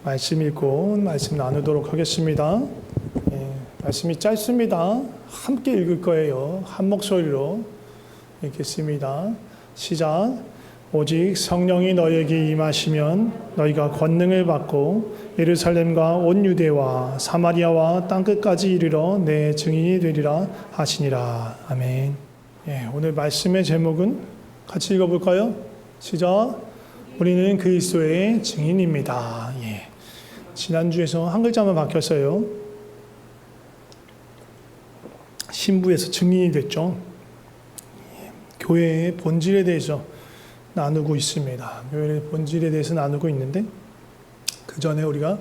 말씀 읽고 말씀 나누도록 하겠습니다. 말씀이 짧습니다. 함께 읽을 거예요. 한 목소리로 읽겠습니다. 시작. 오직 성령이 너희에게 임하시면 너희가 권능을 받고 예루살렘과 온 유대와 사마리아와 땅끝까지 이르러 내 증인이 되리라 하시니라. 아멘. 오늘 말씀의 제목은 같이 읽어볼까요? 시작. 우리는 그리스도의 증인입니다. 지난주에서 한 글자만 바뀌었어요. 신부에서 증인이 됐죠. 교회의 본질에 대해서 나누고 있습니다. 교회의 본질에 대해서 나누고 있는데, 그 전에 우리가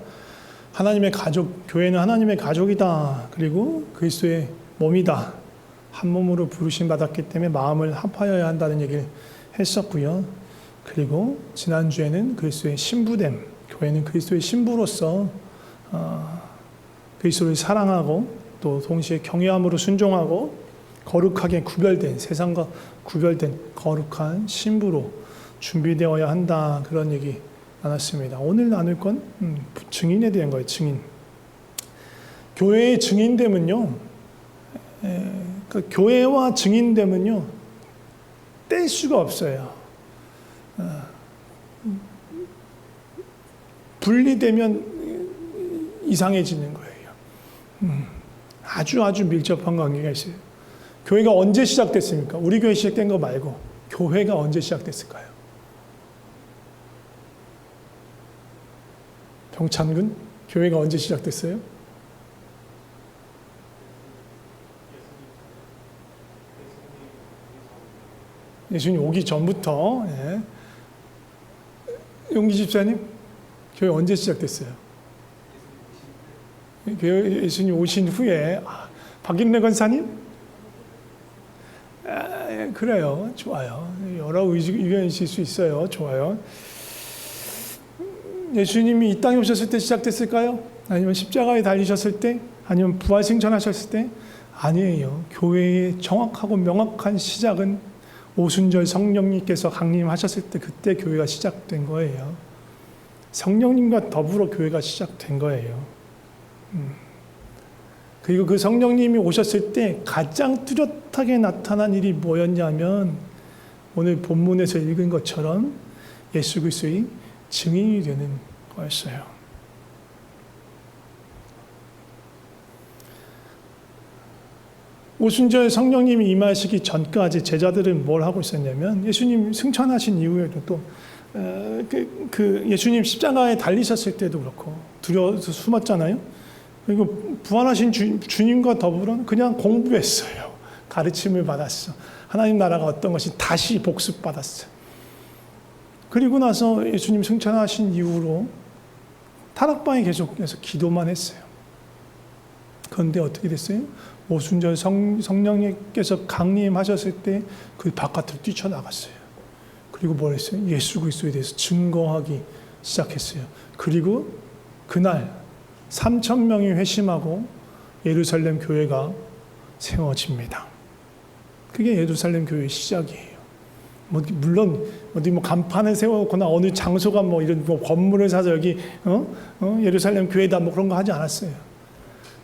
하나님의 가족, 교회는 하나님의 가족이다. 그리고 그리스도의 몸이다. 한 몸으로 부르심 받았기 때문에 마음을 합하여야 한다는 얘기를 했었고요. 그리고 지난주에는 그리스도의 신부됨, 교회는 그리스도의 신부로서 그리스도를 사랑하고 또 동시에 경외함으로 순종하고 거룩하게 구별된, 세상과 구별된 거룩한 신부로 준비되어야 한다. 그런 얘기 나눴습니다. 오늘 나눌 건 증인에 대한 거예요. 증인. 교회의 증인됨은요, 교회와 증인됨은요, 뗄 수가 없어요. 분리되면 이상해지는 거예요. 아주 밀접한 관계가 있어요. 교회가 언제 시작됐습니까? 우리 교회 시작된 거 말고 교회가 언제 시작됐을까요? 병찬군? 교회가 언제 시작됐어요? 예수님 오기 전부터. 용기 집사님, 교회 언제 시작됐어요? 교회 예수님 오신 후에. 박인래 권사님? 그래요. 좋아요. 여러 의견이 있을 수 있어요. 좋아요. 예수님이 이 땅에 오셨을 때 시작됐을까요? 아니면 십자가에 달리셨을 때? 아니면 부활승천하셨을 때? 아니에요. 교회의 정확하고 명확한 시작은 오순절 성령님께서 강림하셨을 때, 그때 교회가 시작된 거예요. 성령님과 더불어 교회가 시작된 거예요. 그리고 그 성령님이 오셨을 때 가장 뚜렷하게 나타난 일이 뭐였냐면, 오늘 본문에서 읽은 것처럼 예수 그리스도의 증인이 되는 거였어요. 오순절 성령님이 임하시기 전까지 제자들은 뭘 하고 있었냐면, 예수님 승천하신 이후에도 또 예수님 십자가에 달리셨을 때도 그렇고 두려워서 숨었잖아요. 그리고 부활하신 주님과 더불어 그냥 공부했어요. 가르침을 받았어. 하나님 나라가 어떤 것이 다시 복습받았어. 그리고 나서 예수님 승천하신 이후로 타락방에 계속해서 기도만 했어요. 그런데 어떻게 됐어요? 오순절 성령님께서 강림하셨을 때 그 바깥으로 뛰쳐나갔어요. 그리고 뭘 했어요? 예수 그리스도에 대해서 증거하기 시작했어요. 그리고 그날 3,000명이 회심하고 예루살렘 교회가 세워집니다. 그게 예루살렘 교회의 시작이에요. 물론 어디 간판을 세워놓거나 어느 장소가 이런 건물을 사서 여기 예루살렘 교회다 그런 거 하지 않았어요.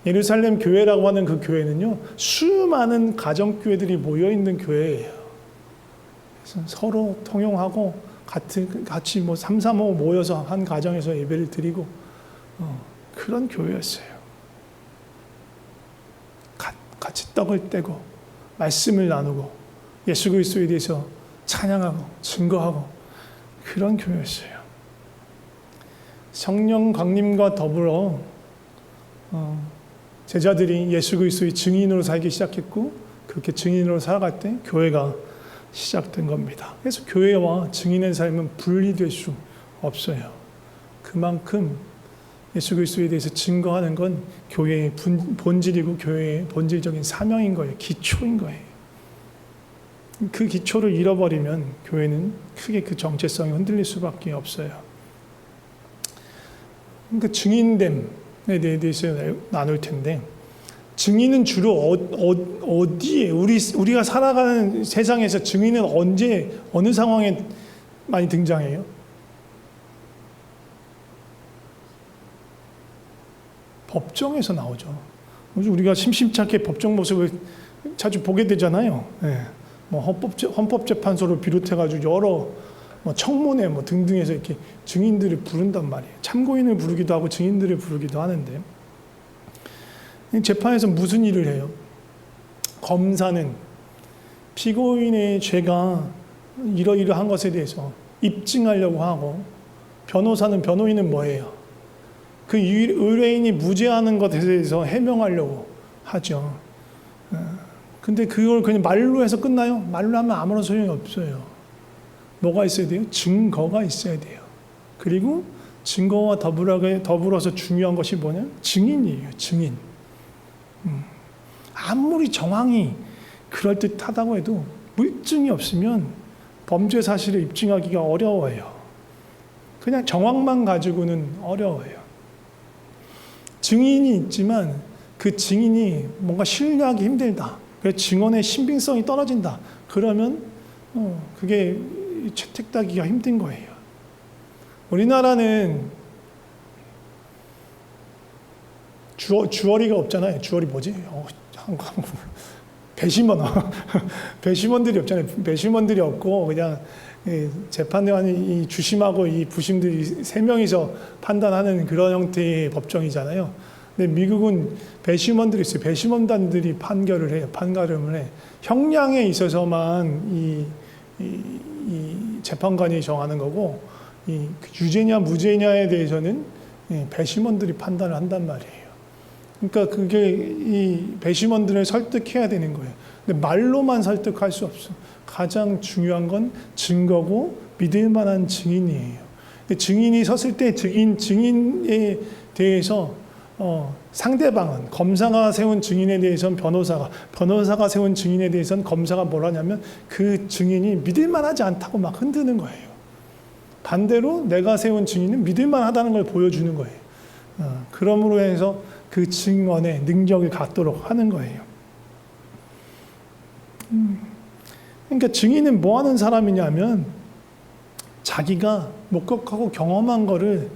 예루살렘 교회라고 하는 그 교회는요, 수많은 가정교회들이 모여있는 교회예요. 그래서 서로 통용하고 같이 3, 4, 5 모여서 한 가정에서 예배를 드리고 그런 교회였어요. 같이 떡을 떼고 말씀을 나누고 예수 그리스도에 대해서 찬양하고 증거하고 그런 교회였어요. 성령 강림과 더불어 제자들이 예수 그리스도의 증인으로 살기 시작했고, 그렇게 증인으로 살아갈 때 교회가 시작된 겁니다. 그래서 교회와 증인의 삶은 분리될 수 없어요. 그만큼 예수 그리스도에 대해서 증거하는 건 교회의 본질이고 교회의 본질적인 사명인 거예요. 기초인 거예요. 그 기초를 잃어버리면 교회는 크게 그 정체성이 흔들릴 수밖에 없어요. 그러니까 증인됨에 대해서 나눌 텐데, 증인은 주로 어디에, 우리가 살아가는 세상에서 증인은 언제, 어느 상황에 많이 등장해요? 법정에서 나오죠. 우리가 심심치 않게 법정 모습을 자주 보게 되잖아요. 예. 뭐 헌법재판소를 비롯해가지고 여러 뭐 청문회 뭐 등등에서 이렇게 증인들을 부른단 말이에요. 참고인을 부르기도 하고 증인들을 부르기도 하는데, 재판에서 무슨 일을 해요? 검사는 피고인의 죄가 이러이러한 것에 대해서 입증하려고 하고, 변호인은 뭐예요? 그 의뢰인이 무죄하는 것에 대해서 해명하려고 하죠. 근데 그걸 그냥 말로 해서 끝나요? 말로 하면 아무런 소용이 없어요. 뭐가 있어야 돼요? 증거가 있어야 돼요. 그리고 증거와 더불어서 중요한 것이 뭐냐? 증인이에요. 증인. 아무리 정황이 그럴듯하다고 해도 물증이 없으면 범죄 사실을 입증하기가 어려워요. 그냥 정황만 가지고는 어려워요. 증인이 있지만 그 증인이 뭔가 신뢰하기 힘들다. 그래서 증언의 신빙성이 떨어진다. 그러면 그게 채택되기가 힘든 거예요. 우리나라는 주어리가 없잖아요. 주어리 뭐지? 배심원. 배심원들이 없잖아요. 배심원들이 없고 그냥 재판관이 이 주심하고 이 부심들이 세 명이서 판단하는 그런 형태의 법정이잖아요. 근데 미국은 배심원들이 있어요. 배심원단들이 판결을 해요. 판가름을 해. 형량에 있어서만 이 재판관이 정하는 거고, 이 유죄냐 무죄냐에 대해서는 배심원들이 판단을 한단 말이에요. 그러니까 그게 이 배심원들을 설득해야 되는 거예요. 근데 말로만 설득할 수 없어. 가장 중요한 건 증거고 믿을 만한 증인이에요. 증인이 섰을 때 증인에 대해서 상대방은, 검사가 세운 증인에 대해서는 변호사가 세운 증인에 대해서는 검사가 뭘 하냐면 그 증인이 믿을 만하지 않다고 막 흔드는 거예요. 반대로 내가 세운 증인은 믿을 만하다는 걸 보여주는 거예요. 그러므로 해서 그 증언의 능력을 갖도록 하는 거예요. 그러니까 증인은 뭐 하는 사람이냐면 자기가 목격하고 경험한 거를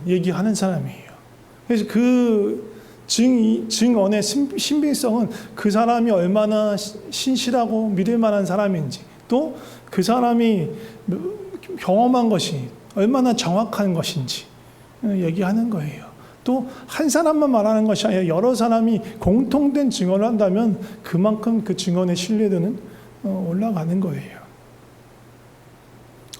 얘기하는 사람이에요. 그래서 그 증언의 신빙성은 그 사람이 얼마나 신실하고 믿을 만한 사람인지, 또 그 사람이 경험한 것이 얼마나 정확한 것인지 얘기하는 거예요. 또 한 사람만 말하는 것이 아니라 여러 사람이 공통된 증언을 한다면 그만큼 그 증언의 신뢰도는 올라가는 거예요.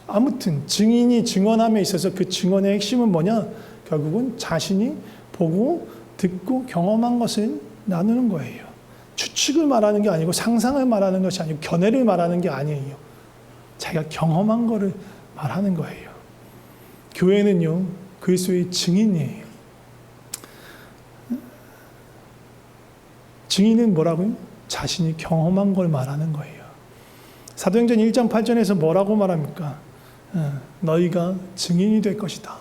아무튼 증인이 증언함에 있어서 그 증언의 핵심은 뭐냐? 결국은 자신이 보고 듣고 경험한 것을 나누는 거예요. 추측을 말하는 게 아니고 상상을 말하는 것이 아니고 견해를 말하는 게 아니에요. 자기가 경험한 거를 말하는 거예요. 교회는요, 그리스도의 증인이에요. 증인은 뭐라고요? 자신이 경험한 걸 말하는 거예요. 사도행전 1장 8절에서 뭐라고 말합니까? 너희가 증인이 될 것이다.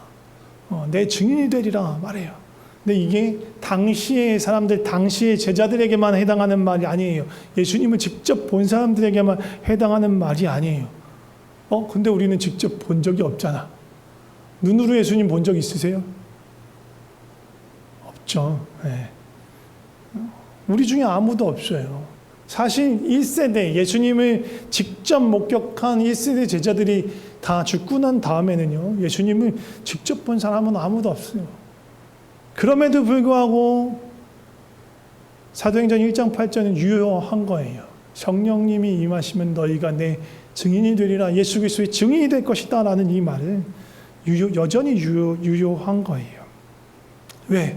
내 증인이 되리라 말해요. 근데 이게 당시의 사람들, 당시의 제자들에게만 해당하는 말이 아니에요. 예수님을 직접 본 사람들에게만 해당하는 말이 아니에요. 근데 우리는 직접 본 적이 없잖아. 눈으로 예수님 본 적 있으세요? 없죠. 네. 우리 중에 아무도 없어요. 사실 1세대, 예수님을 직접 목격한 1세대 제자들이 다 죽고 난 다음에는요, 예수님을 직접 본 사람은 아무도 없어요. 그럼에도 불구하고 사도행전 1장 8절은 유효한 거예요. 성령님이 임하시면 너희가 내 증인이 되리라, 예수 그리스도의 증인이 될 것이다 라는 이 말은 여전히 유효한 거예요. 왜?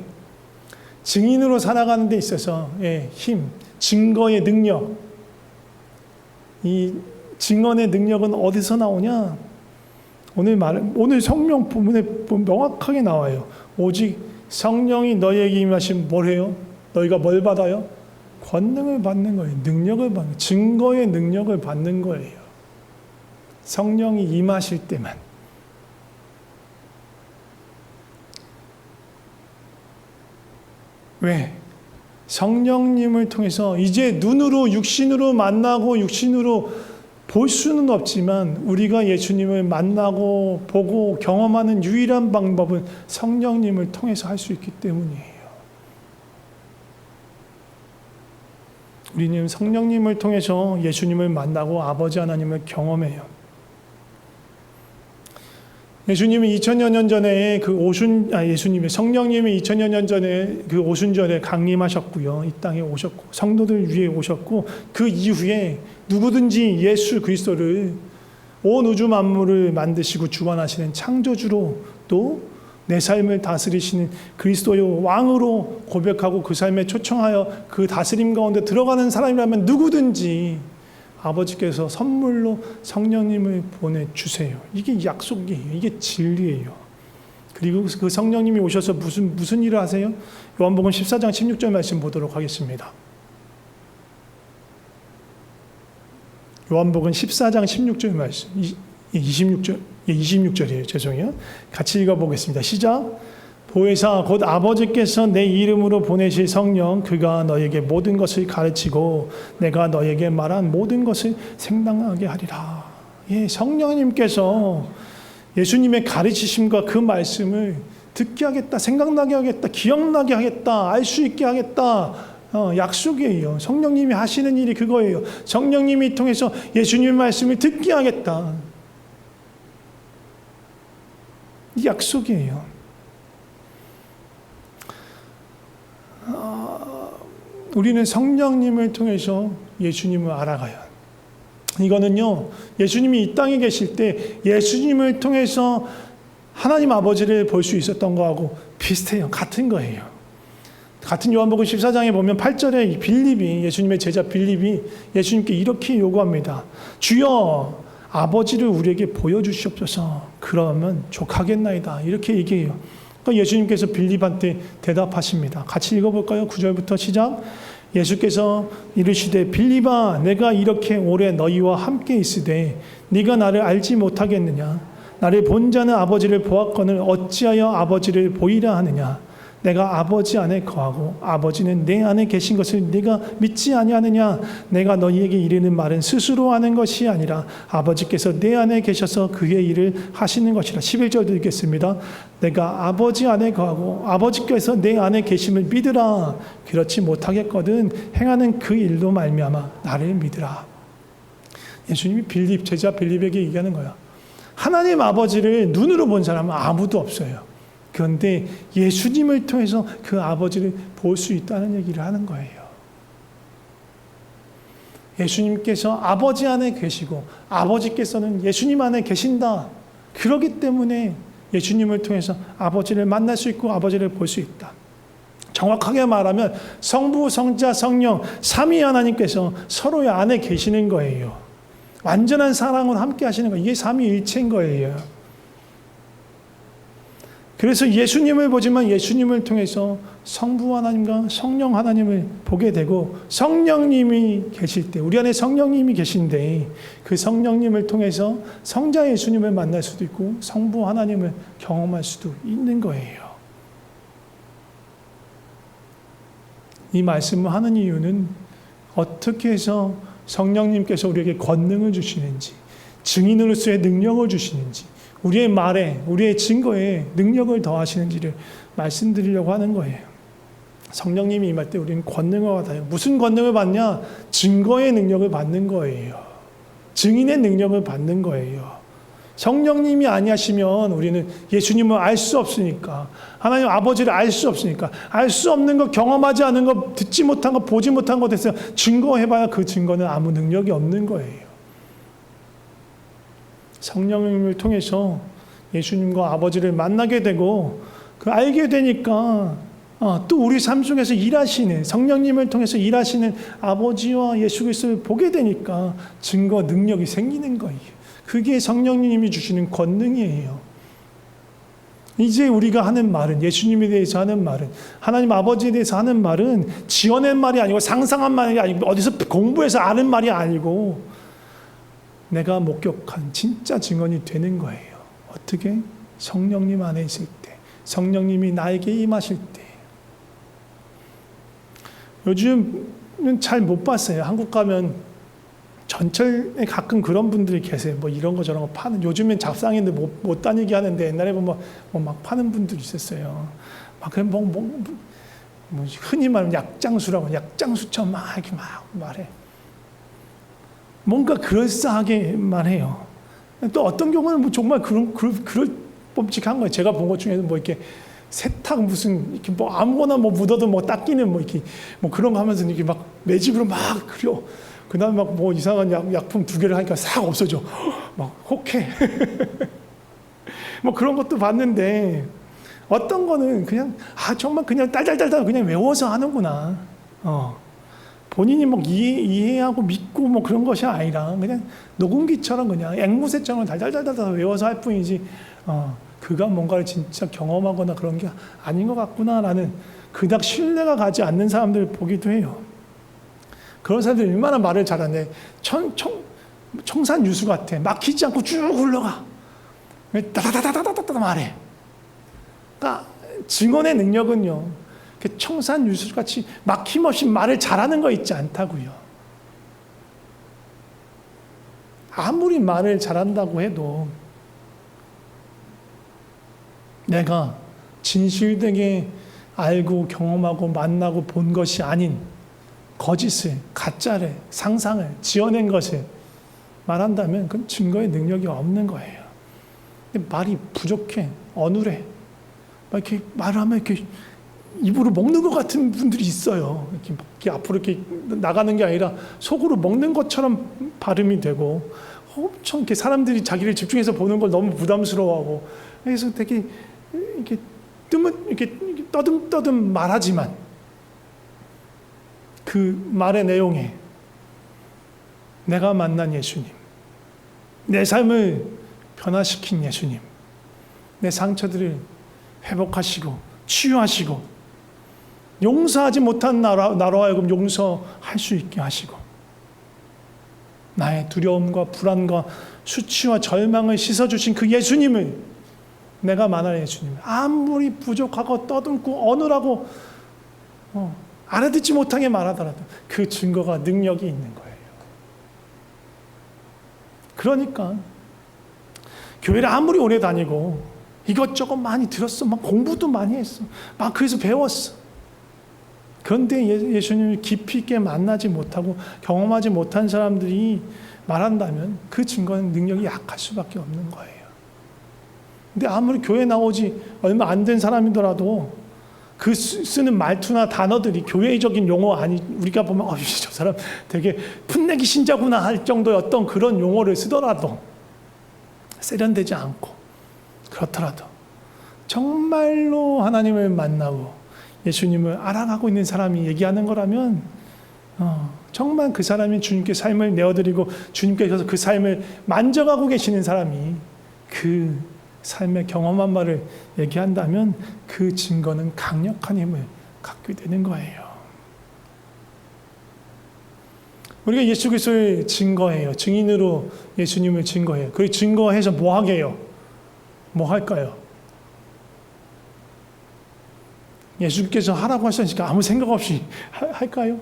증인으로 살아가는 데 있어서 힘, 증거의 능력, 이 증언의 능력은 어디서 나오냐? 오늘 성령 부분에 명확하게 나와요. 오직 성령이 너희에게 임하시면 뭘 해요? 너희가 뭘 받아요? 권능을 받는 거예요. 능력을 받는 거예요. 증거의 능력을 받는 거예요. 성령이 임하실 때만. 왜? 성령님을 통해서 이제 눈으로 육신으로 만나고 육신으로 볼 수는 없지만 우리가 예수님을 만나고 보고 경험하는 유일한 방법은 성령님을 통해서 할 수 있기 때문이에요. 우리는 성령님을 통해서 예수님을 만나고 아버지 하나님을 경험해요. 예수님이 2000여 년 전에 예수님이 성령님이 2000여 년 전에 그 오순절에 강림하셨고요. 이 땅에 오셨고 성도들 위에 오셨고 그 이후에 누구든지 예수 그리스도를 온 우주 만물을 만드시고 주관하시는 창조주로 또 내 삶을 다스리시는 그리스도의 왕으로 고백하고 그 삶에 초청하여 그 다스림 가운데 들어가는 사람이라면 누구든지 아버지께서 선물로 성령님을 보내주세요. 이게 약속이에요. 이게 진리예요. 그리고 그 성령님이 오셔서 무슨 일을 하세요? 요한복음 14장 16절 말씀 보도록 하겠습니다. 요한복음 14장 16절 말씀 26절이에요. 죄송해요. 같이 읽어보겠습니다. 시작. 보혜사 곧 아버지께서 내 이름으로 보내실 성령 그가 너에게 모든 것을 가르치고 내가 너에게 말한 모든 것을 생각나게 하리라. 예, 성령님께서 예수님의 가르치심과 그 말씀을 듣게 하겠다, 생각나게 하겠다, 기억나게 하겠다, 알 수 있게 하겠다. 약속이에요. 성령님이 하시는 일이 그거예요. 성령님이 통해서 예수님의 말씀을 듣게 하겠다. 이 약속이에요. 우리는 성령님을 통해서 예수님을 알아가요. 이거는요, 예수님이 이 땅에 계실 때 예수님을 통해서 하나님 아버지를 볼 수 있었던 거하고 비슷해요. 같은 거예요. 같은 요한복음 14장에 보면 8절에 빌립이, 예수님의 제자 빌립이 예수님께 이렇게 요구합니다. 주여 아버지를 우리에게 보여주시옵소서. 그러면 족하겠나이다. 이렇게 얘기해요. 그러니까 예수님께서 빌립한테 대답하십니다. 같이 읽어볼까요? 9절부터 시작. 예수께서 이르시되 빌립아 내가 이렇게 오래 너희와 함께 있으되 네가 나를 알지 못하겠느냐. 나를 본 자는 아버지를 보았거늘 어찌하여 아버지를 보이라 하느냐. 내가 아버지 안에 거하고 아버지는 내 안에 계신 것을 네가 믿지 아니하느냐. 내가 너희에게 이르는 말은 스스로 하는 것이 아니라 아버지께서 내 안에 계셔서 그의 일을 하시는 것이라. 11절도 읽겠습니다. 내가 아버지 안에 거하고 아버지께서 내 안에 계심을 믿으라. 그렇지 못하겠거든 행하는 그 일로 말미암아 나를 믿으라. 예수님이 제자 빌립에게 얘기하는 거야. 하나님 아버지를 눈으로 본 사람은 아무도 없어요. 그런데 예수님을 통해서 그 아버지를 볼 수 있다는 얘기를 하는 거예요. 예수님께서 아버지 안에 계시고 아버지께서는 예수님 안에 계신다. 그렇기 때문에 예수님을 통해서 아버지를 만날 수 있고 아버지를 볼 수 있다. 정확하게 말하면 성부, 성자, 성령 삼위 하나님께서 서로의 안에 계시는 거예요. 완전한 사랑으로 함께 하시는 거예요. 이게 삼위일체인 거예요. 그래서 예수님을 보지만 예수님을 통해서 성부 하나님과 성령 하나님을 보게 되고 성령님이 계실 때 우리 안에 성령님이 계신데 그 성령님을 통해서 성자 예수님을 만날 수도 있고 성부 하나님을 경험할 수도 있는 거예요. 이 말씀을 하는 이유는 어떻게 해서 성령님께서 우리에게 권능을 주시는지 증인으로서의 능력을 주시는지 우리의 말에, 우리의 증거에 능력을 더하시는지를 말씀드리려고 하는 거예요. 성령님이 임할 때 우리는 권능을 받아요. 무슨 권능을 받냐? 증거의 능력을 받는 거예요. 증인의 능력을 받는 거예요. 성령님이 아니하시면 우리는 예수님을 알 수 없으니까, 하나님 아버지를 알 수 없으니까, 알 수 없는 것, 경험하지 않은 것, 듣지 못한 것, 보지 못한 것에서 증거해봐야 그 증거는 아무 능력이 없는 거예요. 성령님을 통해서 예수님과 아버지를 만나게 되고 그 알게 되니까 또 우리 삶 속에서 일하시는 성령님을 통해서 일하시는 아버지와 예수 그리스도를 보게 되니까 증거 능력이 생기는 거예요. 그게 성령님이 주시는 권능이에요. 이제 우리가 하는 말은 예수님에 대해서 하는 말은 하나님 아버지에 대해서 하는 말은 지어낸 말이 아니고 상상한 말이 아니고 어디서 공부해서 아는 말이 아니고 내가 목격한 진짜 증언이 되는 거예요. 어떻게? 성령님 안에 있을 때, 성령님이 나에게 임하실 때. 요즘은 잘 못 봤어요. 한국 가면 전철에 가끔 그런 분들이 계세요. 뭐 이런 거 저런 거 파는. 요즘엔 잡상인데 못 다니게 하는데 옛날에 보면 막 파는 분들이 있었어요. 막 그냥 흔히 말하면 약장수라고, 약장수처럼 막 이렇게 막 말해. 뭔가 그럴싸하게 말해요. 또 어떤 경우는 뭐 정말 그럴 법칙한 거예요. 제가 본 것 중에서 뭐 이렇게 세탁 무슨 이렇게 뭐 아무거나 뭐 묻어도 뭐 닦이는 뭐 이렇게 뭐 그런 거 하면서 이렇게 막 매직으로 막 그려. 그다음에 막 뭐 이상한 약품 2개를 하니까 싹 없어져. 막 혹해. 뭐 그런 것도 봤는데 어떤 거는 그냥 정말 그냥 딸딸딸딸 그냥 외워서 하는구나. 본인이 뭐 이해하고 믿고 뭐 그런 것이 아니라 그냥 녹음기처럼 그냥 앵무새처럼 달달달달 외워서 할 뿐이지 그가 뭔가를 진짜 경험하거나 그런 게 아닌 것 같구나라는 그닥 신뢰가 가지 않는 사람들을 보기도 해요. 그런 사람들이 얼마나 말을 잘하네. 청산유수 같아. 막히지 않고 쭉 흘러가. 따다다다다다다 말해. 그러니까 증언의 능력은요. 청산유수같이 막힘없이 말을 잘하는 거 있지 않다고요. 아무리 말을 잘한다고 해도 내가 진실되게 알고 경험하고 만나고 본 것이 아닌 거짓을, 가짜를, 상상을, 지어낸 것을 말한다면 그건 증거의 능력이 없는 거예요. 근데 말이 부족해, 어눌해. 막 이렇게 말을 하면 이렇게 입으로 먹는 것 같은 분들이 있어요. 이렇게 앞으로 이렇게 나가는 게 아니라 속으로 먹는 것처럼 발음이 되고 엄청 이렇게 사람들이 자기를 집중해서 보는 걸 너무 부담스러워하고 그래서 되게 이렇게 이렇게 떠듬떠듬 말하지만 그 말의 내용에 내가 만난 예수님, 내 삶을 변화시킨 예수님, 내 상처들을 회복하시고 치유하시고 용서하지 못한 나로 하여금 용서할 수 있게 하시고 나의 두려움과 불안과 수치와 절망을 씻어주신 그 예수님을 내가 만난 예수님 아무리 부족하고 떠듬고 어눌하고 알아듣지 못하게 말하더라도 그 증거가 능력이 있는 거예요. 그러니까 교회를 아무리 오래 다니고 이것저것 많이 들었어. 막 공부도 많이 했어. 막 그래서 배웠어. 그런데 예수님을 깊이 있게 만나지 못하고 경험하지 못한 사람들이 말한다면 그 증거는 능력이 약할 수밖에 없는 거예요. 근데 아무리 교회 나오지 얼마 안 된 사람이더라도 그 쓰는 말투나 단어들이 교회적인 용어 아니 우리가 보면 저 사람 되게 풋내기 신자구나 할 정도의 어떤 그런 용어를 쓰더라도 세련되지 않고 그렇더라도 정말로 하나님을 만나고 예수님을 알아가고 있는 사람이 얘기하는 거라면 정말 그 사람이 주님께 삶을 내어드리고 주님께서 그 삶을 만져가고 계시는 사람이 그 삶의 경험한 말을 얘기한다면 그 증거는 강력한 힘을 갖게 되는 거예요. 우리가 예수 그리스도를 증거해요. 증인으로 예수님을 증거해요. 그 증거해서 뭐 하게 해요? 뭐 할까요? 예수께서 하라고 하셨으니까 아무 생각 없이 할까요?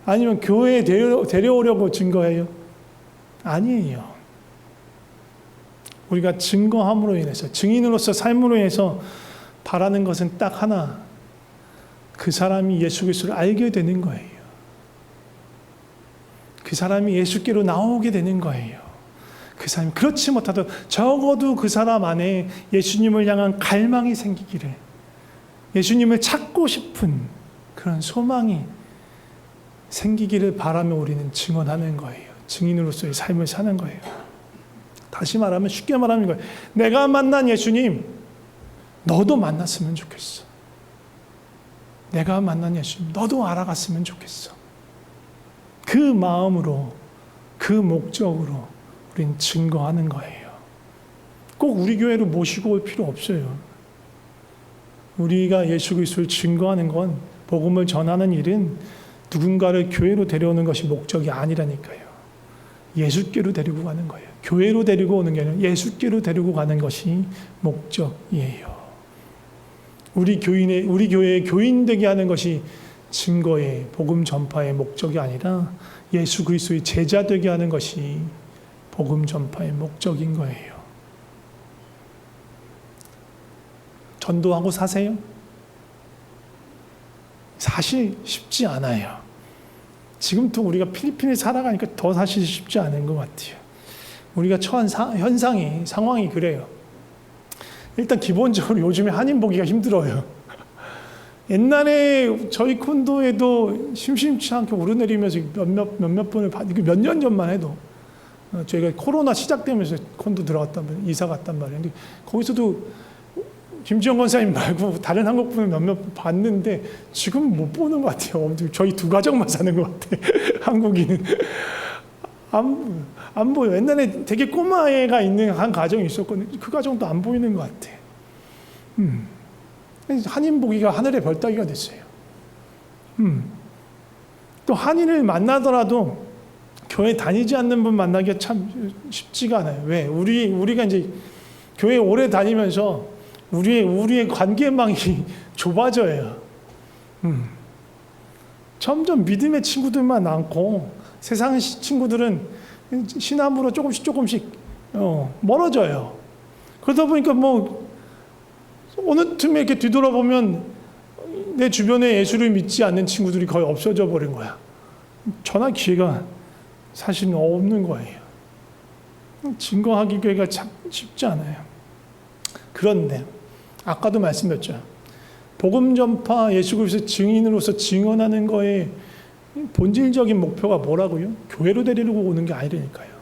아니면 교회에 데려오려고 증거해요? 아니에요. 우리가 증거함으로 인해서 증인으로서 삶으로 인해서 바라는 것은 딱 하나. 그 사람이 예수 그리스도를 알게 되는 거예요. 그 사람이 예수께로 나오게 되는 거예요. 그 사람이 그렇지 못하도 적어도 그 사람 안에 예수님을 향한 갈망이 생기기를 예수님을 찾고 싶은 그런 소망이 생기기를 바라며 우리는 증언하는 거예요. 증인으로서의 삶을 사는 거예요. 다시 말하면 쉽게 말하는 거예요. 내가 만난 예수님 너도 만났으면 좋겠어. 내가 만난 예수님 너도 알아갔으면 좋겠어. 그 마음으로 그 목적으로 우린 증거하는 거예요. 꼭 우리 교회로 모시고 올 필요 없어요. 우리가 예수 그리스도를 증거하는 건 복음을 전하는 일은 누군가를 교회로 데려오는 것이 목적이 아니라니까요. 예수께로 데리고 가는 거예요. 교회로 데리고 오는 게 아니라 예수께로 데리고 가는 것이 목적이에요. 우리 교회의 교인 되게 하는 것이 증거의 복음 전파의 목적이 아니라 예수 그리스도의 제자 되게 하는 것이 복음 전파의 목적인 거예요. 전도하고 사세요? 사실 쉽지 않아요. 지금 또 우리가 필리핀에 살아가니까 더 사실 쉽지 않은 것 같아요. 우리가 처한 상황이 그래요. 일단 기본적으로 요즘에 한인 보기가 힘들어요. 옛날에 저희 콘도에도 심심치 않게 오르내리면서 몇몇 번을 몇 년 전만 해도 저희가 코로나 시작되면서 콘도 이사 갔단 말이에요. 근데 거기서도 김지영 권사님 말고 다른 한국분을 몇몇 봤는데 지금 못 보는 것 같아요. 저희 두 가정만 사는 것 같아. 한국인은 안 보여. 옛날에 되게 꼬마 애가 있는 한 가정이 있었거든요. 그 가정도 안 보이는 것 같아. 한인 보기가 하늘의 별 따기가 됐어요. 또 한인을 만나더라도 교회 다니지 않는 분 만나기가 참 쉽지가 않아요. 왜? 우리가 이제 교회 오래 다니면서 우리의 관계망이 좁아져요. 점점 믿음의 친구들만 많고 세상 친구들은 신앙으로 조금씩 멀어져요. 그러다 보니까 뭐 어느 틈에 이렇게 뒤돌아보면 내 주변에 예수를 믿지 않는 친구들이 거의 없어져 버린 거야. 전할 기회가 사실은 없는 거예요. 증거하기가 참 쉽지 않아요. 그런데 아까도 말씀드렸죠. 복음 전파, 예수 그리스도의 증인으로서 증언하는 거에 본질적인 목표가 뭐라고요? 교회로 데리고 오는 게 아니라니까요.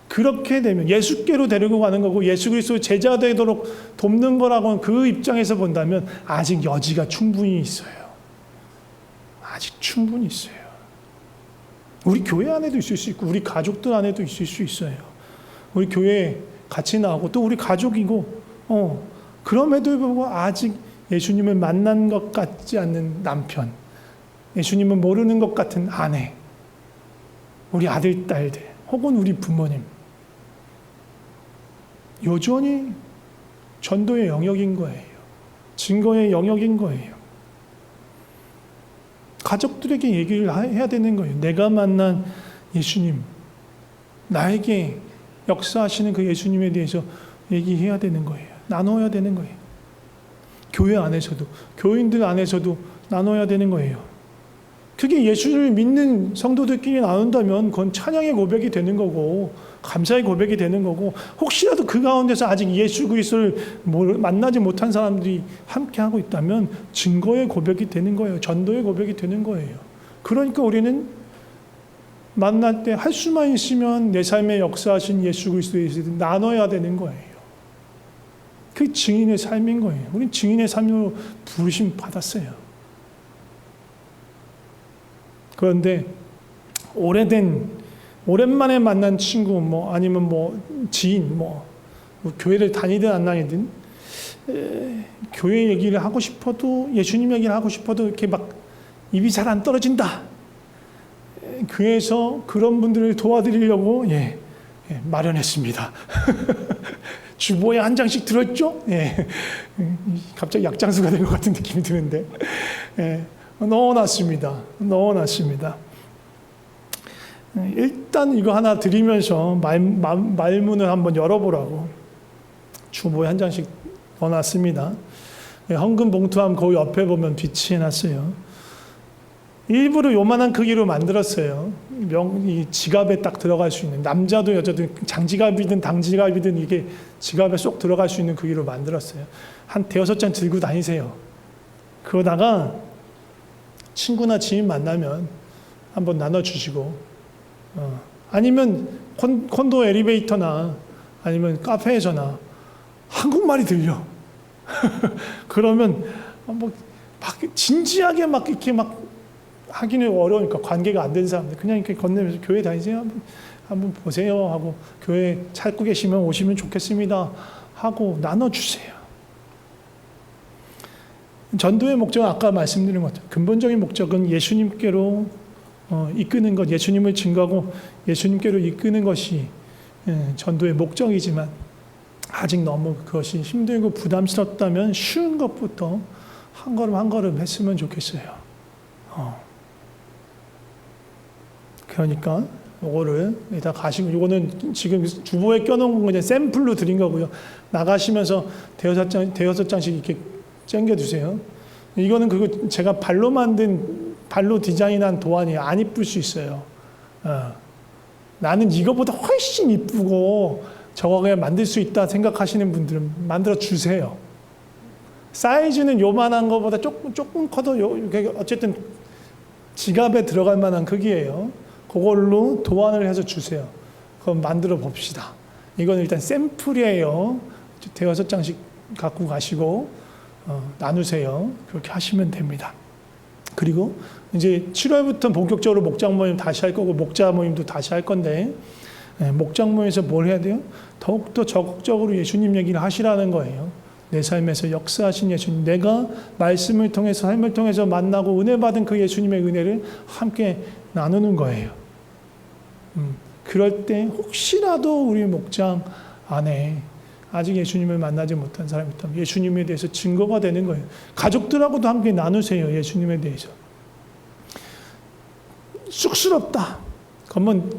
그렇게 되면 예수께로 데리고 가는 거고 예수 그리스도의 제자가 되도록 돕는 거라고는 그 입장에서 본다면 아직 여지가 충분히 있어요. 아직 충분히 있어요. 우리 교회 안에도 있을 수 있고 우리 가족들 안에도 있을 수 있어요. 우리 교회에 같이 나오고 또 우리 가족이고 그럼에도 불구하고 아직 예수님을 만난 것 같지 않는 남편, 예수님을 모르는 것 같은 아내, 우리 아들, 딸들 혹은 우리 부모님 여전히 전도의 영역인 거예요. 증거의 영역인 거예요. 가족들에게 얘기를 해야 되는 거예요. 내가 만난 예수님, 나에게 역사하시는 그 예수님에 대해서 얘기해야 되는 거예요. 나눠야 되는 거예요. 교회 안에서도, 교인들 안에서도 나눠야 되는 거예요. 그게 예수를 믿는 성도들끼리 나눈다면 그건 찬양의 고백이 되는 거고 감사의 고백이 되는 거고 혹시라도 그 가운데서 아직 예수 그리스도를 만나지 못한 사람들이 함께하고 있다면 증거의 고백이 되는 거예요. 전도의 고백이 되는 거예요. 그러니까 우리는 만날 때 할 수만 있으면 내 삶에 역사하신 예수 그리스도에 대해서 나눠야 되는 거예요. 그게 증인의 삶인 거예요. 우리는 증인의 삶으로 부르심 받았어요. 그런데 오랜만에 만난 친구, 아니면 지인, 교회를 다니든 안 다니든, 교회 얘기를 하고 싶어도, 예수님 얘기를 하고 싶어도 이렇게 막 입이 잘 안 떨어진다. 그래서 그런 분들을 도와드리려고, 마련했습니다. 주보에 한 장씩 들었죠? 갑자기 약장수가 된 것 같은 느낌이 드는데. 넣어놨습니다. 일단 이거 하나 드리면서 말문을 한번 열어보라고 주보에 한 장씩 넣어놨습니다. 헌금 봉투함 그 옆에 보면 비치해놨어요. 일부러 요만한 크기로 만들었어요. 이 지갑에 딱 들어갈 수 있는, 남자도 여자도 장지갑이든 당지갑이든 이게 지갑에 쏙 들어갈 수 있는 크기로 만들었어요. 한 5장 들고 다니세요. 그러다가 친구나 지인 만나면 한번 나눠주시고, 아니면 콘도 엘리베이터나 아니면 카페에서나 한국말이 들려. 그러면 막 진지하게 막 이렇게 막 하기는 어려우니까 관계가 안 된 사람들 그냥 이렇게 건네면서 교회 다니세요? 한번 보세요 하고 교회 찾고 계시면 오시면 좋겠습니다 하고 나눠주세요. 전도의 목적은 아까 말씀드린 것처럼 근본적인 목적은 예수님께로 이끄는 것, 예수님을 증거하고 예수님께로 이끄는 것이 전도의 목적이지만 아직 너무 그것이 힘들고 부담스럽다면 쉬운 것부터 한 걸음 한 걸음 했으면 좋겠어요. 그러니까 요거를 이따 가시고, 요거는 지금 주보에 껴놓은 건 그냥 샘플로 드린 거고요. 나가시면서 대여섯 장씩 이렇게 챙겨두세요. 이거는 그거 제가 발로 디자인한 도안이 안 이쁠 수 있어요. 나는 이거보다 훨씬 이쁘고 저거 그냥 만들 수 있다 생각하시는 분들은 만들어 주세요. 사이즈는 요만한 것보다 조금 커도 어쨌든 지갑에 들어갈 만한 크기예요. 그걸로 도안을 해서 주세요. 그럼 만들어 봅시다. 이건 일단 샘플이에요. 대여섯 장씩 갖고 가시고 나누세요. 그렇게 하시면 됩니다. 그리고 이제 7월부터 본격적으로 목장 모임 다시 할 거고 목자 모임도 다시 할 건데 목장 모임에서 뭘 해야 돼요? 더욱더 적극적으로 예수님 얘기를 하시라는 거예요. 내 삶에서 역사하신 예수님, 내가 말씀을 통해서 삶을 통해서 만나고 은혜 받은 그 예수님의 은혜를 함께 나누는 거예요. 그럴 때 혹시라도 우리 목장 안에 아직 예수님을 만나지 못한 사람이 있다면 예수님에 대해서 증거가 되는 거예요. 가족들하고도 함께 나누세요. 예수님에 대해서. 쑥스럽다. 그러면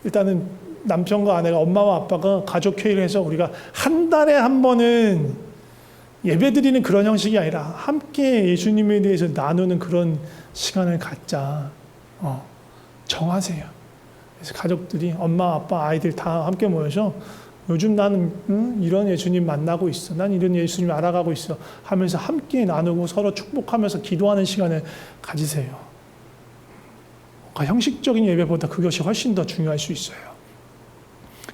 일단은 남편과 아내가 엄마와 아빠가 가족회의를 해서 우리가 한 달에 한 번은 예배드리는 그런 형식이 아니라 함께 예수님에 대해서 나누는 그런 시간을 갖자. 정하세요. 그래서 가족들이 엄마, 아빠, 아이들 다 함께 모여서 요즘 나는 이런 예수님 만나고 있어. 난 이런 예수님 알아가고 있어. 하면서 함께 나누고 서로 축복하면서 기도하는 시간을 가지세요. 형식적인 예배보다 그것이 훨씬 더 중요할 수 있어요.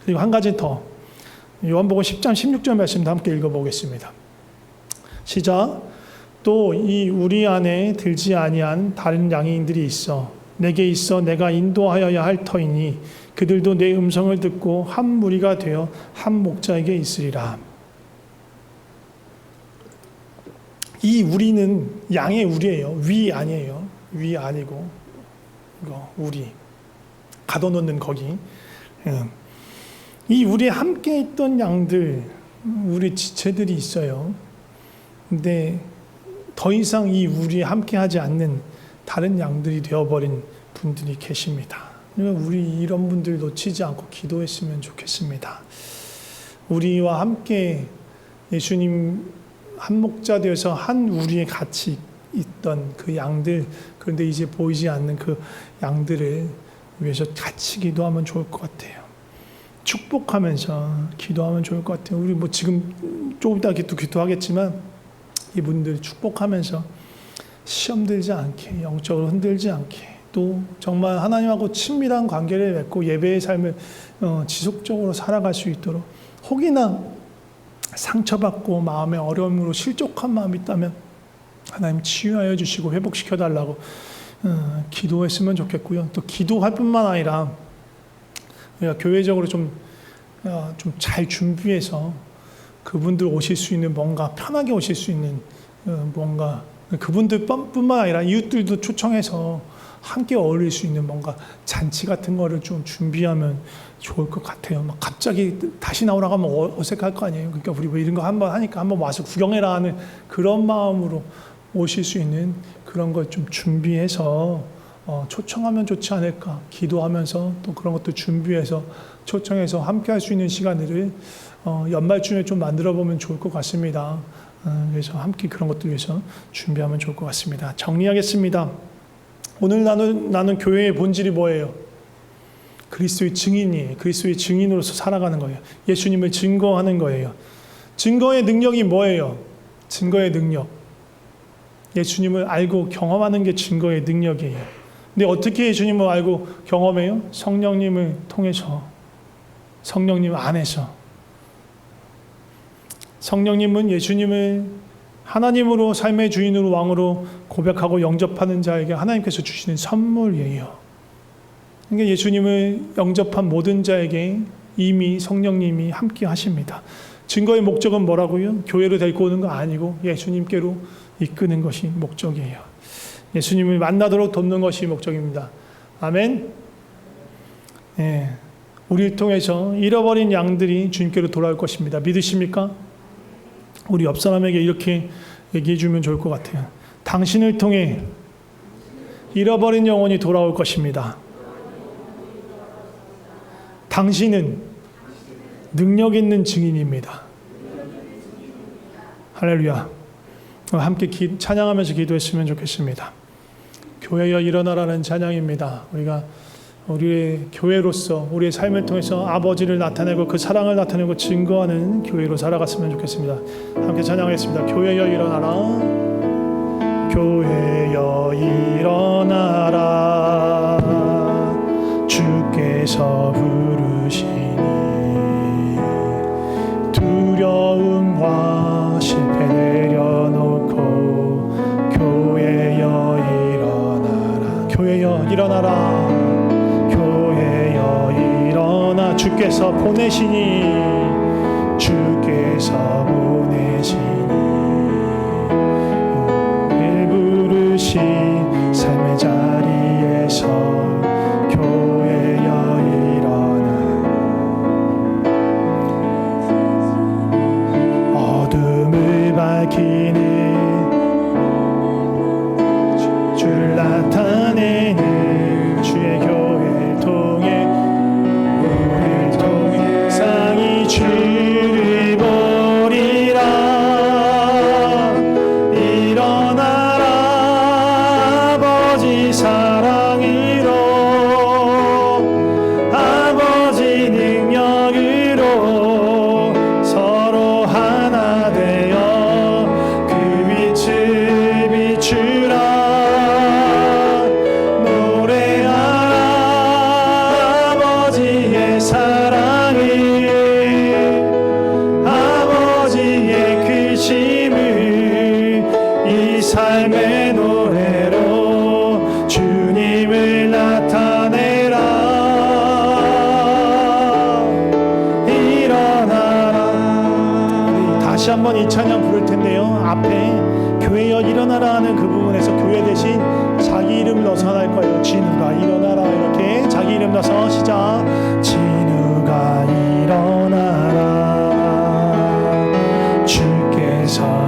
그리고 한 가지 더. 요한복음 10장 16절 말씀도 함께 읽어보겠습니다. 시작. 또 이 우리 안에 들지 아니한 다른 양인들이 있어. 내게 있어 내가 인도하여야 할 터이니 그들도 내 음성을 듣고 한 무리가 되어 한 목자에게 있으리라. 이 우리는 양의 우리예요. 위 아니에요. 위 아니고 이거 우리 가둬놓는 거기. 이 우리 함께 있던 양들, 우리 지체들이 있어요. 근데 더 이상 이 우리에 함께하지 않는 다른 양들이 되어버린 분들이 계십니다. 우리 이런 분들 놓치지 않고 기도했으면 좋겠습니다. 우리와 함께 예수님 한 목자 되어서 한 우리에 같이 있던 그 양들, 그런데 이제 보이지 않는 그 양들을 위해서 같이 기도하면 좋을 것 같아요. 축복하면서 기도하면 좋을 것 같아요. 우리 뭐 지금 조금 이따 기도하겠지만 이분들 축복하면서 시험 들지 않게, 영적으로 흔들지 않게, 또 정말 하나님하고 친밀한 관계를 맺고 예배의 삶을 지속적으로 살아갈 수 있도록, 혹이나 상처받고 마음의 어려움으로 실족한 마음이 있다면 하나님 치유하여 주시고 회복시켜 달라고 기도했으면 좋겠고요. 또 기도할 뿐만 아니라 우리가 교회적으로 좀 잘 준비해서 그분들 오실 수 있는 뭔가 편하게 오실 수 있는 뭔가 그분들 뿐만 아니라 이웃들도 초청해서 함께 어울릴 수 있는 뭔가 잔치 같은 거를 좀 준비하면 좋을 것 같아요. 막 갑자기 다시 나오라고 하면 어색할 거 아니에요. 그러니까 우리 뭐 이런 거 한번 하니까 한번 와서 구경해라 하는 그런 마음으로 오실 수 있는 그런 걸 좀 준비해서 초청하면 좋지 않을까. 기도하면서 또 그런 것도 준비해서 초청해서 함께 할 수 있는 시간들을 연말쯤에 좀 만들어 보면 좋을 것 같습니다. 그래서 함께 그런 것들 위해서 준비하면 좋을 것 같습니다. 정리하겠습니다. 오늘 나는 교회의 본질이 뭐예요? 그리스도의 증인이에요. 그리스도의 증인으로서 살아가는 거예요. 예수님을 증거하는 거예요. 증거의 능력이 뭐예요? 증거의 능력. 예수님을 알고 경험하는 게 증거의 능력이에요. 근데 어떻게 예수님을 알고 경험해요? 성령님을 통해서, 성령님 안에서. 성령님은 예수님을 하나님으로 삶의 주인으로 왕으로 고백하고 영접하는 자에게 하나님께서 주시는 선물이에요. 그러니까 예수님을 영접한 모든 자에게 이미 성령님이 함께 하십니다. 증거의 목적은 뭐라고요? 교회로 데리고 오는 거 아니고 예수님께로 이끄는 것이 목적이에요. 예수님을 만나도록 돕는 것이 목적입니다. 아멘. 예, 우리를 통해서 잃어버린 양들이 주님께로 돌아올 것입니다. 믿으십니까? 우리 옆 사람에게 이렇게 얘기해 주면 좋을 것 같아요. 당신을 통해 잃어버린 영혼이 돌아올 것입니다. 당신은 능력 있는 증인입니다. 할렐루야. 함께 찬양하면서 기도했으면 좋겠습니다. 교회여 일어나라는 찬양입니다. 우리가 우리의 교회로서 우리의 삶을 통해서 아버지를 나타내고 그 사랑을 나타내고 증거하는 교회로 살아갔으면 좋겠습니다. 함께 찬양하겠습니다. 교회여 일어나라. 교회여 일어나라. 주께서 부르시니 두려움과 실패 내려놓고 교회여 일어나라. 교회여 일어나라. 교회여 일어나. 주께서 보내시니 주께서 보내시니 우리를 부르신 삶의 자리에서 교회여 일어나. 어둠을 밝히는 주를 나타내는 주의 교회를 통해 우리를 통해 세상이 주를 보리라. 일어나라. 아버지 사랑으로 아버지 능력으로 서로 하나 되어 그 빛을 비추라. 삶의 노래로 주님을 나타내라. 일어나라. 우리 다시 한번 이 찬양 부를 텐데요. 앞에 교회여 일어나라 하는 그 부분에서 교회 대신 자기 이름을 넣어서 하나 할 거예요. 진우가 일어나라. 이렇게 자기 이름 넣어서 시작. 진우가 일어나라. 주께서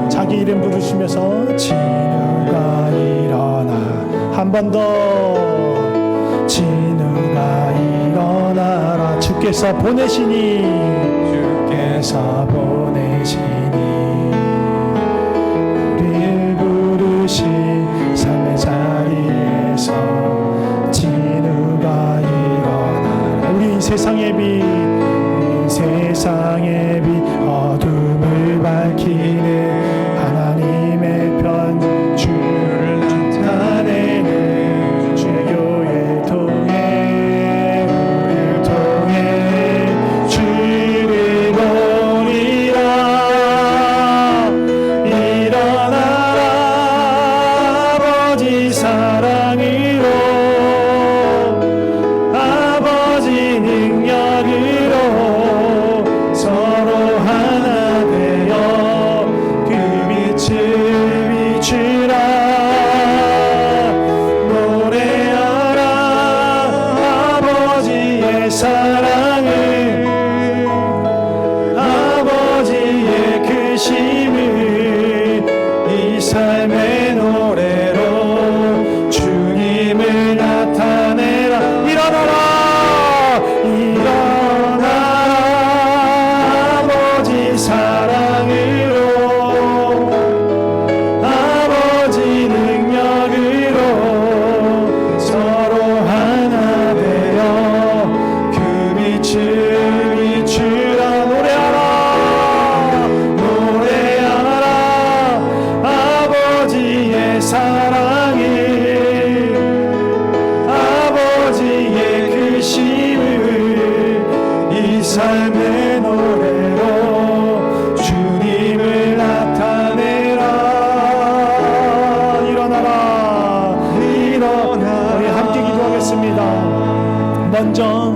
자기 이름 부르시면서 진우가 일어나. 한 번 더. 진우가 일어나라. 주께서 보내시니 주께서 보내시니 우리를 부르신 삶의 자리에서 진우가 일어나라. 우리 세상의 빛, 세상의 빛, 어둠을 밝히는 하나님의 편 주를 나타내는 주의 교회를 통해 우리를 통해 주를 보리라. 일어나라. 아버지 사랑으로 아버지 능력으로 서로 하나 되어 그 빛을 비추라. 노래하라. 아버지의 사랑을 아버지의 크심을 이 삶의 노래로 주님을 나타내라. 일어나라. 사랑으로 아버지 능력으로 서로 하나 되어 그 빛을 비추라. 노래하라. 노래하라. 아버지의 사랑을 아버지의 크심을 이 삶의 노래로 주님을 나타내라. 일어나라. 일어나. 우리 함께 기도하겠습니다. 먼저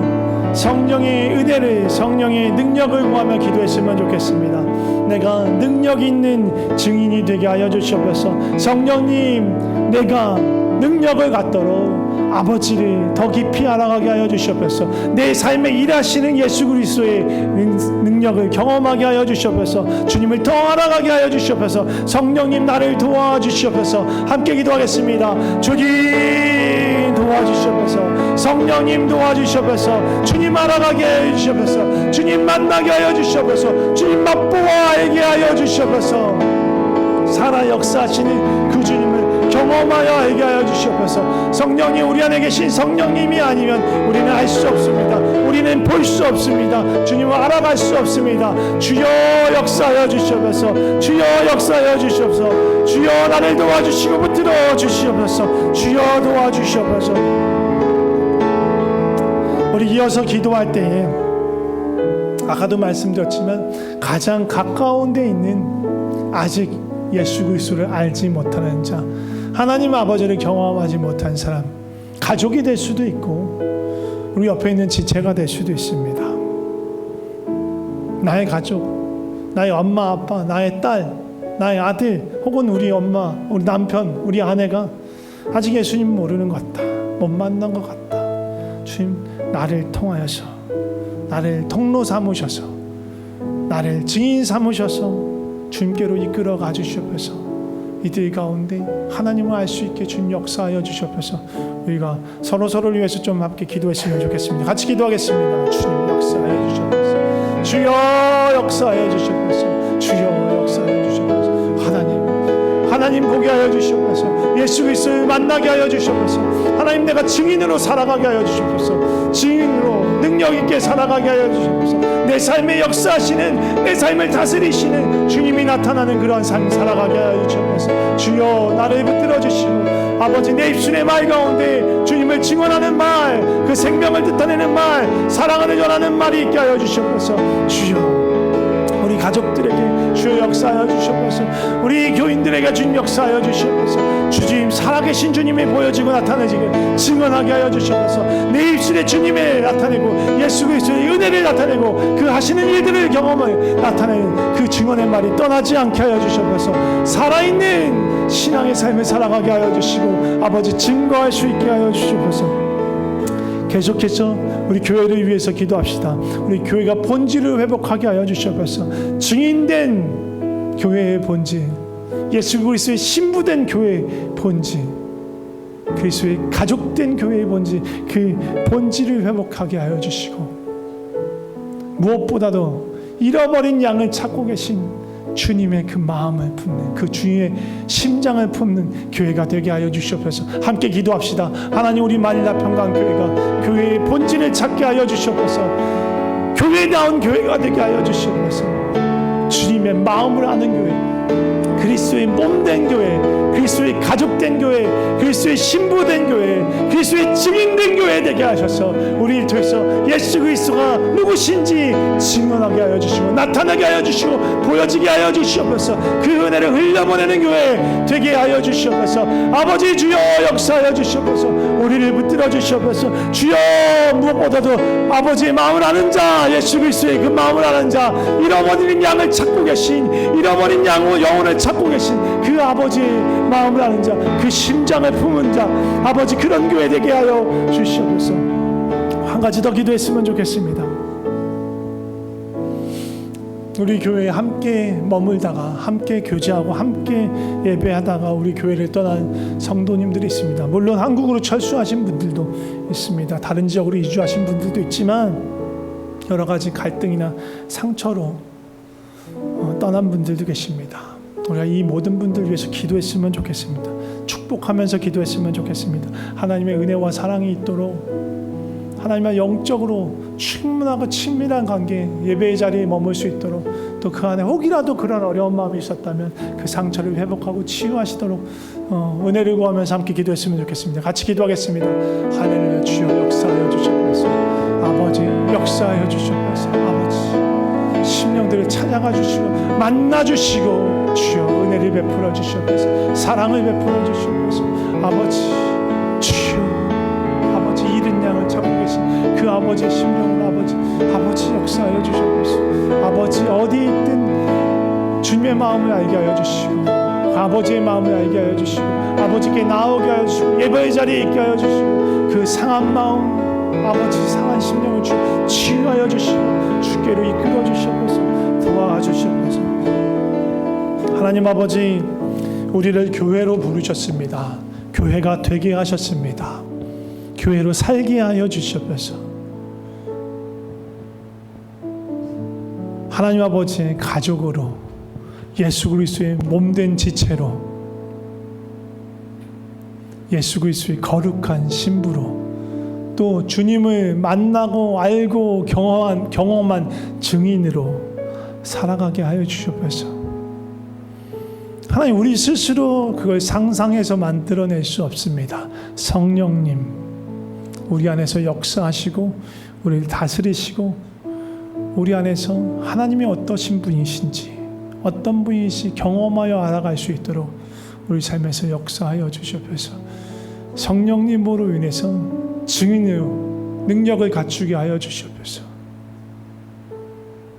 성령의 은혜를, 성령의 능력을 구하며 기도했으면 좋겠습니다. 내가 능력 있는 증인이 되게 하여 주시옵소서. 성령님, 내가 능력을 갖도록 아버지를 더 깊이 알아가게 하여 주시옵소서. 내 삶에 일하시는 예수 그리스도의 능력을 경험하게 하여 주시옵소서. 주님을 더 알아가게 하여 주시옵소서. 성령님 나를 도와주시옵소서. 함께 기도하겠습니다. 주님 도와주시옵소서. 성령님 도와주시옵소서. 주님 알아가게 하여 주시옵소서. 주님 만나게 하여 주시옵소서. 주님 맛보아하게 하여 주시옵소서. 살아 역사하시는 그 주님을 경험하여 알게 하여 주시옵소서. 성령이 우리 안에 계신 성령님이 아니면 우리는 알 수 없습니다. 우리는 볼 수 없습니다. 주님을 알아갈 수 없습니다. 주여 역사하여 주시옵소서. 주여 역사하여 주시옵소서. 주여 나를 도와주시고 붙들어 주시옵소서. 주여 도와주시옵소서. 우리 이어서 기도할 때에 아까도 말씀드렸지만 가장 가까운 데 있는 아직 예수 그리스도를 알지 못하는 자, 하나님 아버지를 경험하지 못한 사람, 가족이 될 수도 있고 우리 옆에 있는 지체가 될 수도 있습니다. 나의 가족, 나의 엄마 아빠, 나의 딸, 나의 아들, 혹은 우리 엄마, 우리 남편, 우리 아내가 아직 예수님 모르는 것 같다, 못 만난 것 같다. 주님, 나를 통하여서, 나를 통로 삼으셔서, 나를 증인 삼으셔서 주님께로 이끌어 가주시옵소서. 이들 가운데 하나님을 알 수 있게 주님 역사하여 주시옵소서. 우리가 서로를 위해서 좀 함께 기도했으면 좋겠습니다. 같이 기도하겠습니다. 주님 역사하여 주시옵소서. 주여 역사하여 주시옵소서. 주여 역사하여 주시옵소서. 하나님 보게 하여 주시옵소서. 예수 그리스도를 만나게 하여 주시옵소서. 하나님, 내가 증인으로 살아가게 하여 주시옵소서. 증인으로 능력 있게 살아가게 하여 주시옵소서. 내 삶에 역사하시는, 내 삶을 다스리시는 주님이 나타나는 그러한 삶 살아가게 하여 주시옵소서. 주여 나를 붙들어 주시고, 아버지, 내 입술의 말 가운데 주님을 증언하는 말, 그 생명을 뜻하는 말, 사랑을 전하는 말이 있게 하여 주시옵소서. 주여 우리 가족들에게 주여 역사하여 주시옵소서. 우리 교인들에게 주님 역사하여 주시옵소서. 주님 살아계신 주님이 보여지고 나타내지게 증언하게 하여 주시옵소서. 내 입술에 주님을 나타내고 예수 그리스도의 은혜를 나타내고 그 하시는 일들을 경험을 나타내는 그 증언의 말이 떠나지 않게 하여 주시옵소서. 살아있는 신앙의 삶을 살아가게 하여 주시고 아버지 증거할 수 있게 하여 주시옵소서. 계속해서 우리 교회를 위해서 기도합시다. 우리 교회가 본질을 회복하게 하여 주시옵소서. 증인된 교회의 본질, 예수 그리스도의 신부된 교회의 본질, 그리스도의 가족된 교회의 본질, 그 본질을 회복하게 하여 주시고, 무엇보다도 잃어버린 양을 찾고 계신 주님의 그 마음을 품는, 그 주님의 심장을 품는 교회가 되게 하여 주시옵소서. 함께 기도합시다. 하나님, 우리 마닐라 평강교회가 교회의 본질을 찾게 하여 주시옵소서. 교회다운 교회가 되게 하여 주시옵소서. 주님의 마음을 아는 교회, 그리스도의 몸된 교회, 그리스도의 가족된 교회, 그리스도의 신부된 교회, 그리스도의 증인된 교회 되게 하셔서 우리를 통해서 예수 그리스도가 누구신지 증언하게 하여 주시고 나타나게 하여 주시고 보여지게 하여 주시옵소서. 그 은혜를 흘려보내는 교회 되게 하여 주시옵소서. 아버지, 주여 역사하여 주시옵소서. 우리를 붙들어 주시옵소서. 주여, 무엇보다도 아버지의 마음을 아는 자, 예수 그리스도의 그 마음을 아는 자, 잃어버린 양을 찾고 계신, 잃어버린 양의 영혼을 찾고 계신 그 아버지의 마음을 아는 자, 그 심장을 품은 자, 아버지, 그런 교회 되게 하여 주시옵소서. 한 가지 더 기도했으면 좋겠습니다. 우리 교회에 함께 머물다가 함께 교제하고 함께 예배하다가 우리 교회를 떠난 성도님들이 있습니다. 물론 한국으로 철수하신 분들도 있습니다. 다른 지역으로 이주하신 분들도 있지만 여러 가지 갈등이나 상처로 떠난 분들도 계십니다. 우리가 이 모든 분들 위해서 기도했으면 좋겠습니다. 축복하면서 기도했으면 좋겠습니다. 하나님의 은혜와 사랑이 있도록, 하나님과 영적으로 충분하고 친밀한 관계, 예배의 자리에 머물 수 있도록, 또 그 안에 혹이라도 그런 어려운 마음이 있었다면 그 상처를 회복하고 치유하시도록 은혜를 구하면서 함께 기도했으면 좋겠습니다. 같이 기도하겠습니다. 할렐루야. 주여 역사하여 주시옵소서. 아버지, 역사하여 주시옵소서. 아버지, 심령들을 찾아가 주시고 만나 주시고 주여 은혜를 베풀어 주시옵소서. 사랑을 베풀어 주시옵소서. 아버지, 주여, 아버지, 잃은 양을 찾고 계신 그 아버지의 심령을 아버지 역사하여 주시옵소서. 아버지, 어디에 있든 주님의 마음을 알게 하여 주시고 아버지의 마음을 알게 하여 주시고 아버지께 나오게 하여 주시고 예배의 자리에 있게 하여 주시고 그 상한 마음, 아버지 상한 심령을 치유하여 주시고 주께로 이끌어 주시옵소서. 도와주시옵소서. 하나님 아버지, 우리를 교회로 부르셨습니다. 교회가 되게 하셨습니다. 교회로 살게 하여 주시옵소서. 하나님 아버지의 가족으로 예수 그리스도의 몸된 지체로 예수 그리스도의 거룩한 신부로 또 주님을 만나고 알고 경험한 증인으로 살아가게 하여 주시옵소서. 하나님, 우리 스스로 그걸 상상해서 만들어낼 수 없습니다. 성령님, 우리 안에서 역사하시고 우리를 다스리시고 우리 안에서 하나님이 어떠신 분이신지, 어떤 분이신지 경험하여 알아갈 수 있도록 우리 삶에서 역사하여 주시옵소서. 성령님으로 인해서 증인의 능력을 갖추게 하여 주시옵소서.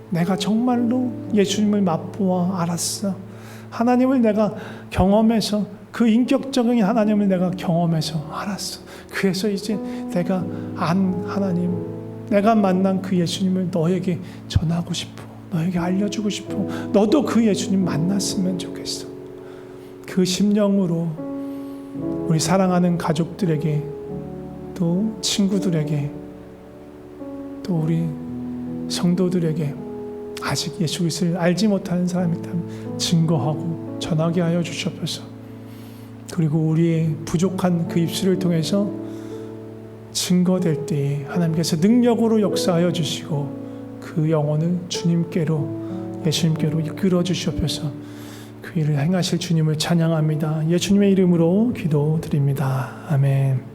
내가 정말로 예수님을 맛보아 알았어. 하나님을 내가 경험해서, 그 인격적인 하나님을 내가 경험해서 알았어. 그래서 이제 내가 안 하나님, 내가 만난 그 예수님을 너에게 전하고 싶어. 너에게 알려주고 싶어. 너도 그 예수님 만났으면 좋겠어. 그 심령으로 우리 사랑하는 가족들에게, 또 친구들에게, 또 우리 성도들에게 아직 예수 그리스도를 알지 못하는 사람이 있다면 증거하고 전하게 하여 주시옵소서. 그리고 우리의 부족한 그 입술을 통해서 증거될 때에 하나님께서 능력으로 역사하여 주시고 그 영혼을 주님께로, 예수님께로 이끌어 주시옵소서. 그 일을 행하실 주님을 찬양합니다. 예수님의 이름으로 기도드립니다. 아멘.